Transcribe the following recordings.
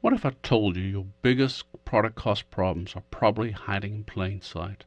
What if I told you your biggest product cost problems are probably hiding in plain sight?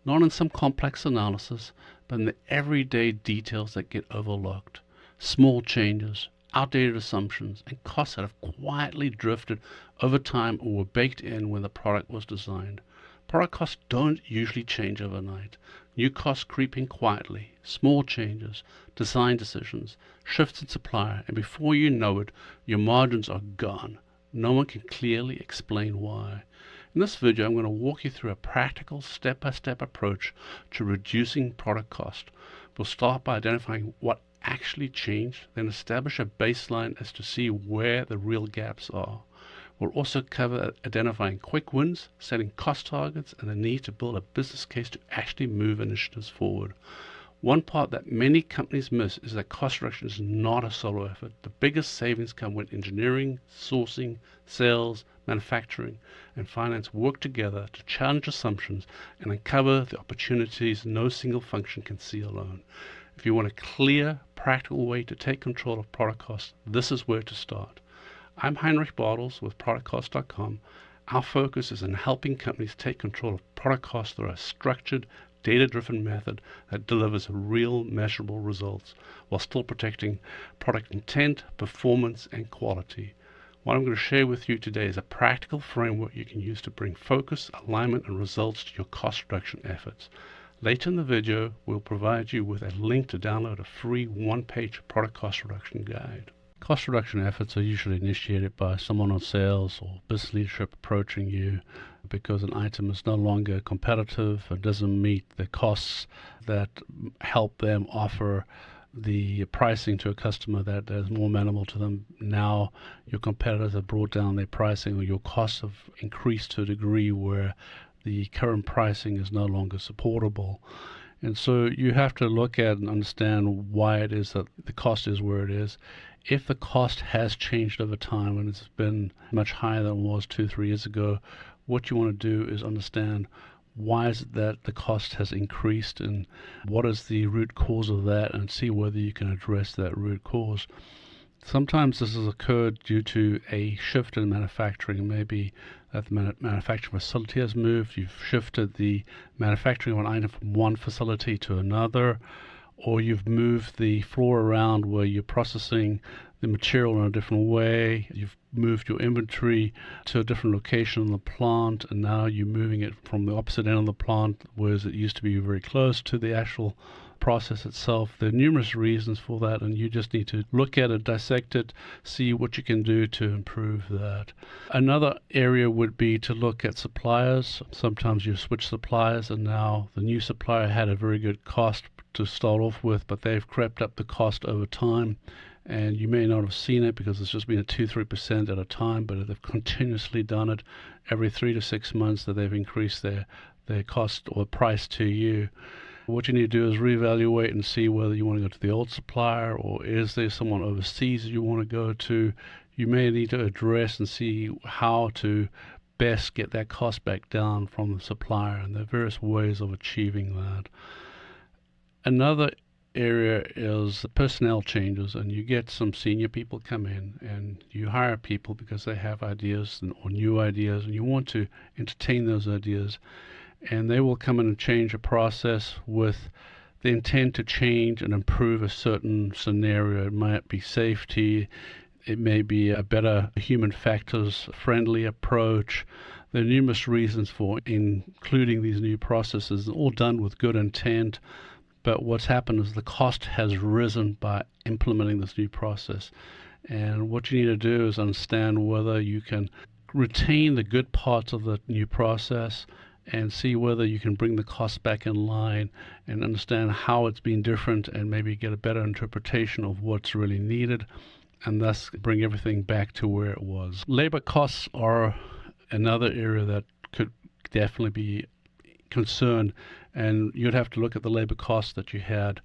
Not in some complex analysis, but in the everyday details that get overlooked. Small changes, outdated assumptions, and costs that have quietly drifted over time or were baked in when the product was designed. Product costs don't usually change overnight. New costs creep in quietly, small changes, design decisions, shifts in supplier, and before you know it, your margins are gone. No one can clearly explain why. In this video, I'm going to walk you through a practical step-by-step approach to reducing product cost. We'll start by identifying what actually changed, then establish a baseline as to see where the real gaps are. We'll also cover identifying quick wins, setting cost targets, and the need to build a business case to actually move initiatives forward. One part that many companies miss is that cost reduction is not a solo effort. The biggest savings come when engineering, sourcing, sales, manufacturing, and finance work together to challenge assumptions and uncover the opportunities no single function can see alone. If you want a clear, practical way to take control of product costs, this is where to start. I'm Heinrich Bartels with ProductCost.com. Our focus is in helping companies take control of product costs through a structured, data-driven method that delivers real measurable results while still protecting product intent, performance, and quality. What I'm going to share with you today is a practical framework you can use to bring focus, alignment, and results to your cost reduction efforts. Later in the video, we'll provide you with a link to download a free one-page product cost reduction guide. Cost reduction efforts are usually initiated by someone on sales or business leadership approaching you because an item is no longer competitive and doesn't meet the costs that help them offer the pricing to a customer that is more amenable to them. Now your competitors have brought down their pricing, or your costs have increased to a degree where the current pricing is no longer supportable. And so you have to look at and understand why it is that the cost is where it is. If the cost has changed over time and it's been much higher than it was 2-3 years ago, what you want to do is understand why is it that the cost has increased and what is the root cause of that, and see whether you can address that root cause. Sometimes this has occurred due to a shift in manufacturing. Maybe that the manufacturing facility has moved, you've shifted the manufacturing of an item from one facility to another, or you've moved the floor around where you're processing the material in a different way. You've moved your inventory to a different location in the plant, and now you're moving it from the opposite end of the plant, whereas it used to be very close to the actual process itself. There are numerous reasons for that, and you just need to look at it, dissect it, see what you can do to improve that. Another area would be to look at suppliers. Sometimes you switch suppliers, and now the new supplier had a very good cost to start off with, but they've crept up the cost over time, and you may not have seen it because it's just been at 2-3% at a time, but they've continuously done it every 3 to 6 months that they've increased their cost or price to you. What you need to do is reevaluate and see whether you want to go to the old supplier, or is there someone overseas you want to go to. You may need to address and see how to best get that cost back down from the supplier, and there are various ways of achieving that. Another area is personnel changes, and you get some senior people come in and you hire people because they have ideas or new ideas, and you want to entertain those ideas, and they will come in and change a process with the intent to change and improve a certain scenario. It might be safety, it may be a better human factors friendly approach. There are numerous reasons for including these new processes, all done with good intent. But what's happened is the cost has risen by implementing this new process. And what you need to do is understand whether you can retain the good parts of the new process and see whether you can bring the cost back in line and understand how it's been different, and maybe get a better interpretation of what's really needed, and thus bring everything back to where it was. Labor costs are another area that could definitely be concerned, and you'd have to look at the labor costs that you had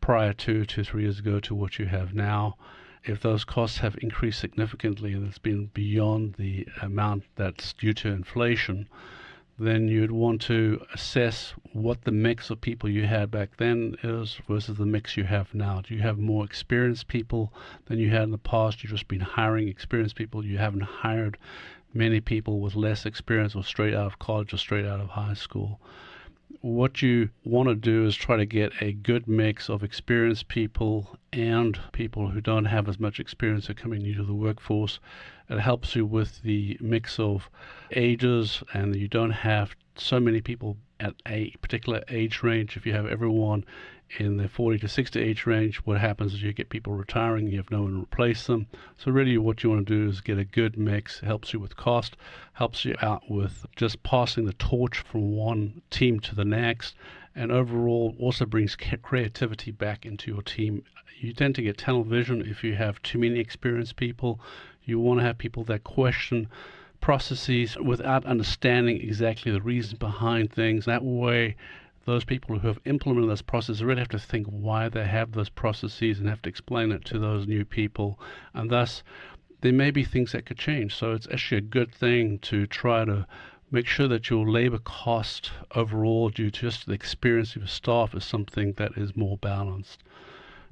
prior to 2-3 years ago to what you have now. If those costs have increased significantly and it's been beyond the amount that's due to inflation, then you'd want to assess what the mix of people you had back then is versus the mix you have now. Do you have more experienced people than you had in the past? You've just been hiring experienced people. You haven't hired many people with less experience or straight out of college or straight out of high school. What you want to do is try to get a good mix of experienced people and people who don't have as much experience are coming new to the workforce. It helps you with the mix of ages, and you don't have so many people at a particular age range. If you have everyone in the 40 to 60 age range, what happens is you get people retiring, you have no one to replace them. So really what you want to do is get a good mix. It helps you with cost, helps you out with just passing the torch from one team to the next, and overall also brings creativity back into your team. You tend to get tunnel vision if you have too many experienced people. You want to have people that question processes without understanding exactly the reason behind things. That way, those people who have implemented those processes really have to think why they have those processes and have to explain it to those new people. And thus, there may be things that could change. So it's actually a good thing to try to make sure that your labor cost overall, due to just the experience of your staff, is something that is more balanced.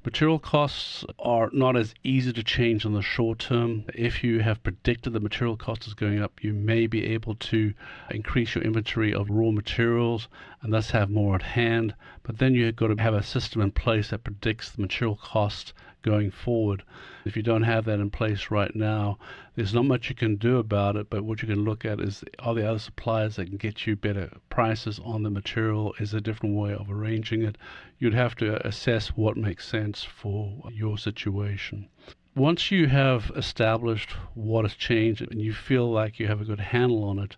Material costs are not as easy to change in the short term. If you have predicted the material cost is going up, you may be able to increase your inventory of raw materials and thus have more at hand. But then you've got to have a system in place that predicts the material cost going forward. If you don't have that in place right now, there's not much you can do about it, but what you can look at is, are there other suppliers that can get you better prices on the material? Is there a different way of arranging it? You'd have to assess what makes sense for your situation. Once you have established what has changed and you feel like you have a good handle on it,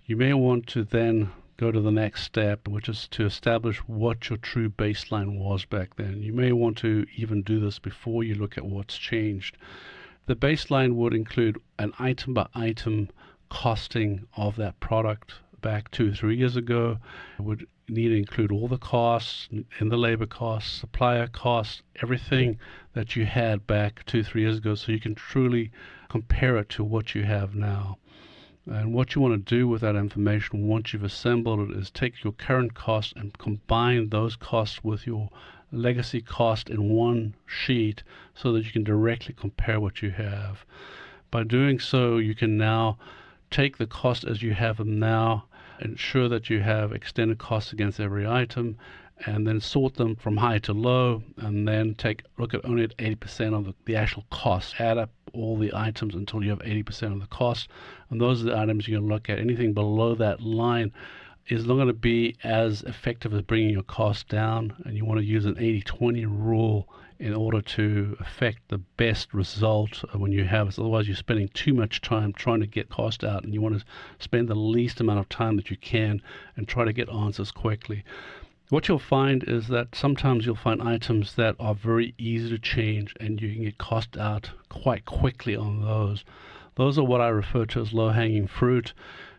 you may want to then go to the next step, which is to establish what your true baseline was back then. You may want to even do this before you look at what's changed. The baseline would include an item by item costing of that product back 2-3 years ago. It would need to include all the costs and the labor costs, supplier costs, everything that you had back 2-3 years ago, so you can truly compare it to what you have now. And what you want to do with that information once you've assembled it is take your current costs and combine those costs with your legacy cost in one sheet so that you can directly compare what you have. By doing so, you can now take the cost as you have them now, ensure that you have extended costs against every item, and then sort them from high to low, and then look at only at 80% of the actual cost. Add up all the items until you have 80% of the cost, and those are the items you're going to look at. Anything below that line is not going to be as effective as bringing your cost down, and you want to use an 80-20 rule in order to affect the best result when you have it. Otherwise, you're spending too much time trying to get cost out, and you want to spend the least amount of time that you can and try to get answers quickly. What you'll find is that sometimes you'll find items that are very easy to change and you can get cost out quite quickly on those. Those are what I refer to as low-hanging fruit.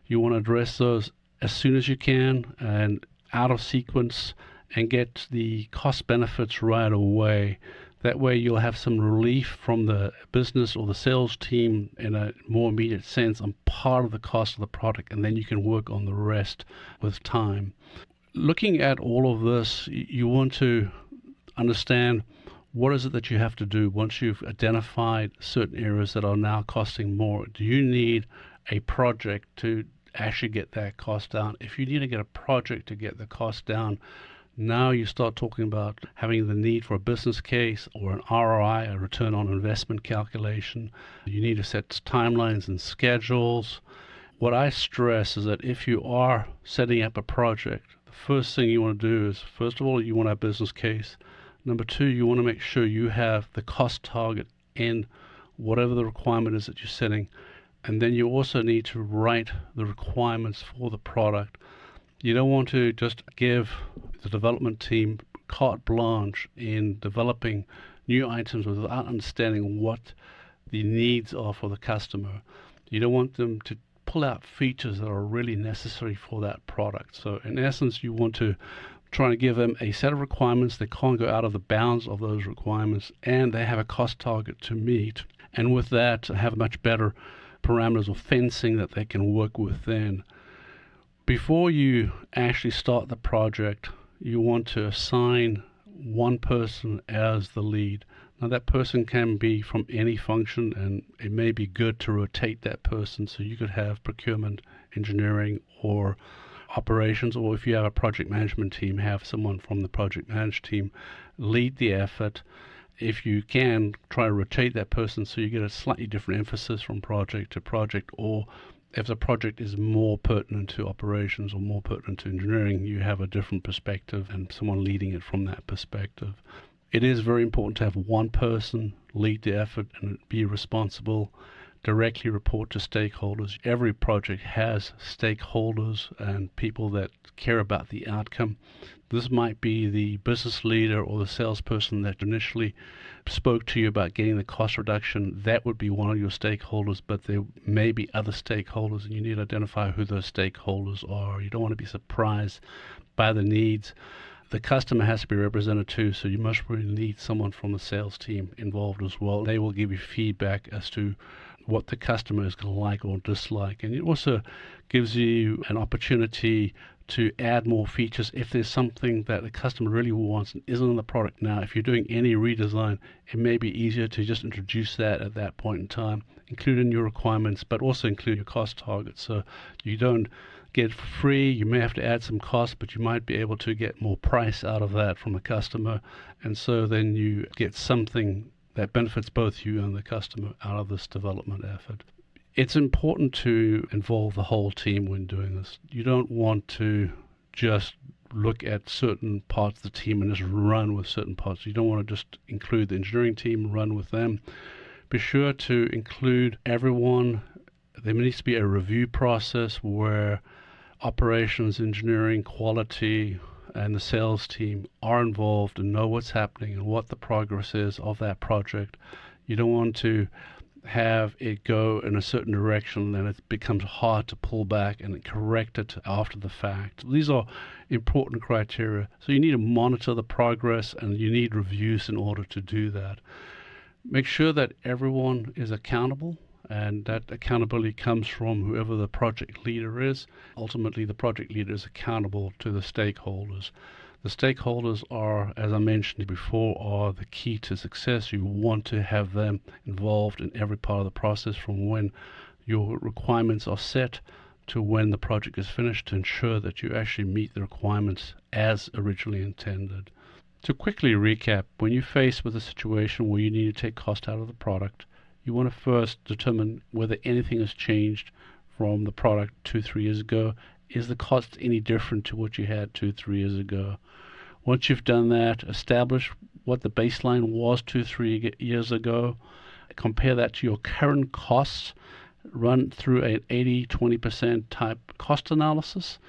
You want to address those as soon as you can and out of sequence and get the cost benefits right away. That way you'll have some relief from the business or the sales team in a more immediate sense on part of the cost of the product, and then you can work on the rest with time. Looking at all of this, you want to understand what is it that you have to do once you've identified certain areas that are now costing more. Do you need a project to actually get that cost down? If you need to get a project to get the cost down, now you start talking about having the need for a business case or an ROI, a return on investment calculation. You need to set timelines and schedules. What I stress is that if you are setting up a project, the first thing you want to do is, first of all, you want a business case. Number two, you want to make sure you have the cost target in whatever the requirement is that you're setting. And then you also need to write the requirements for the product. You don't want to just give the development team carte blanche in developing new items without understanding what the needs are for the customer. You don't want them to pull out features that are really necessary for that product. So in essence, you want to try to give them a set of requirements. They can't go out of the bounds of those requirements, and they have a cost target to meet. And with that, have much better parameters of fencing that they can work within. Before you actually start the project, you want to assign one person as the lead. Now that person can be from any function, and it may be good to rotate that person, so you could have procurement, engineering, or operations, or if you have a project management team, have someone from the project management team lead the effort. If you can, try to rotate that person so you get a slightly different emphasis from project to project, or if the project is more pertinent to operations or more pertinent to engineering, you have a different perspective and someone leading it from that perspective. It is very important to have one person lead the effort and be responsible, directly report to stakeholders. Every project has stakeholders and people that care about the outcome. This might be the business leader or the salesperson that initially spoke to you about getting the cost reduction. That would be one of your stakeholders, but there may be other stakeholders, and you need to identify who those stakeholders are. You don't want to be surprised by the needs. The customer has to be represented too, so you must really need someone from the sales team involved as well. They will give you feedback as to what the customer is going to like or dislike, and it also gives you an opportunity to add more features if there's something that the customer really wants and isn't in the product now. If you're doing any redesign, it may be easier to just introduce that at that point in time, include in your requirements, but also include your cost targets. So you don't get free. You may have to add some cost, but you might be able to get more price out of that from a customer, and so then you get something that benefits both you and the customer out of this development effort. It's important to involve the whole team when doing this. You don't want to just look at certain parts of the team and just run with certain parts. You don't want to just include the engineering team, run with them. Be sure to include everyone. There needs to be a review process where operations, engineering, quality, and the sales team are involved and know what's happening and what the progress is of that project. You don't want to have it go in a certain direction, then it becomes hard to pull back and correct it after the fact. These are important criteria. So you need to monitor the progress and you need reviews in order to do that. Make sure that everyone is accountable, and that accountability comes from whoever the project leader is. Ultimately, the project leader is accountable to the stakeholders. The stakeholders are, as I mentioned before, are the key to success. You want to have them involved in every part of the process, from when your requirements are set to when the project is finished, to ensure that you actually meet the requirements as originally intended. To quickly recap, when you're faced with a situation where you need to take cost out of the product, you want to first determine whether anything has changed from the product 2-3 years ago. Is the cost any different to what you had 2-3 years ago? Once you've done that, establish what the baseline was 2-3 years ago. Compare that to your current costs. Run through an 80-20% type cost analysis.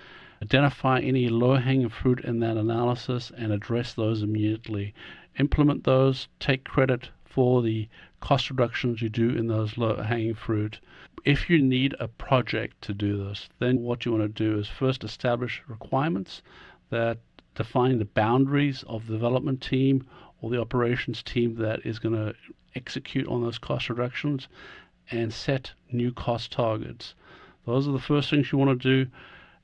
Identify any low-hanging fruit in that analysis and address those immediately. Implement those. Take credit for the cost reductions you do in those low-hanging fruit. If you need a project to do this, then what you want to do is first establish requirements that define the boundaries of the development team or the operations team that is going to execute on those cost reductions, and set new cost targets. Those are the first things you want to do.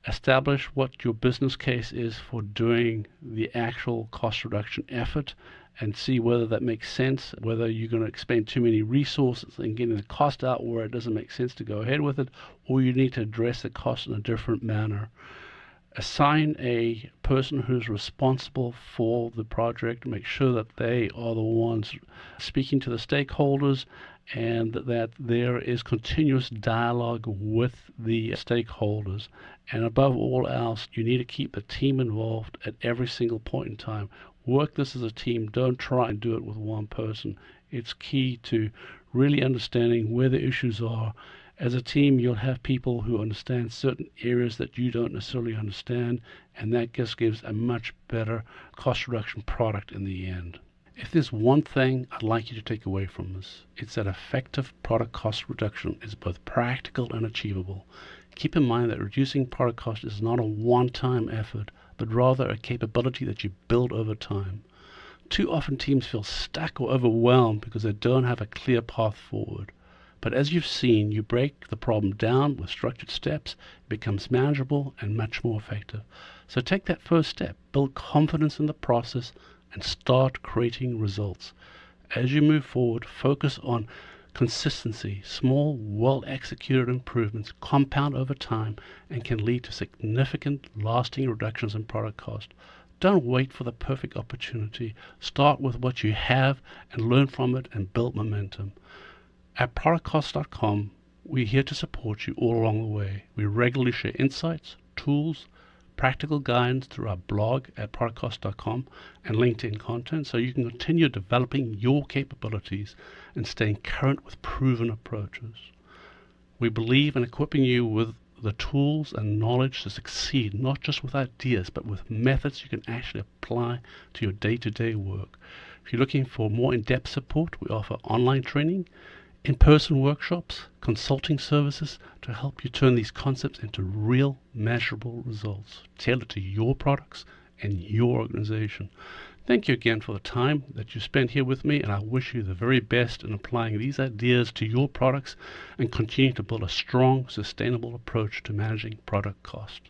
Establish what your business case is for doing the actual cost reduction effort, and see whether that makes sense, whether you're going to expend too many resources in getting the cost out where it doesn't make sense to go ahead with it, or you need to address the cost in a different manner. Assign a person who's responsible for the project. Make sure that they are the ones speaking to the stakeholders, and that there is continuous dialogue with the stakeholders. And above all else, you need to keep the team involved at every single point in time. Work this as a team. Don't try and do it with one person. It's key to really understanding where the issues are. As a team, you'll have people who understand certain areas that you don't necessarily understand, and that just gives a much better cost reduction product in the end. If there's one thing I'd like you to take away from this, it's that effective product cost reduction is both practical and achievable. Keep in mind that reducing product cost is not a one-time effort, but rather a capability that you build over time. Too often teams feel stuck or overwhelmed because they don't have a clear path forward. But as you've seen, you break the problem down with structured steps, it becomes manageable and much more effective. So take that first step, build confidence in the process, and start creating results. As you move forward, focus on consistency. Small, well-executed improvements compound over time and can lead to significant, lasting reductions in product cost. Don't wait for the perfect opportunity. Start with what you have and learn from it and build momentum. At productcost.com, we're here to support you all along the way. We regularly share insights, tools, practical guidance through our blog at productcost.com and LinkedIn content so you can continue developing your capabilities and staying current with proven approaches. We believe in equipping you with the tools and knowledge to succeed, not just with ideas, but with methods you can actually apply to your day-to-day work. If you're looking for more in-depth support, we offer online training, in-person workshops, consulting services to help you turn these concepts into real measurable results tailored to your products and your organization. Thank you again for the time that you spent here with me, and I wish you the very best in applying these ideas to your products and continue to build a strong, sustainable approach to managing product cost.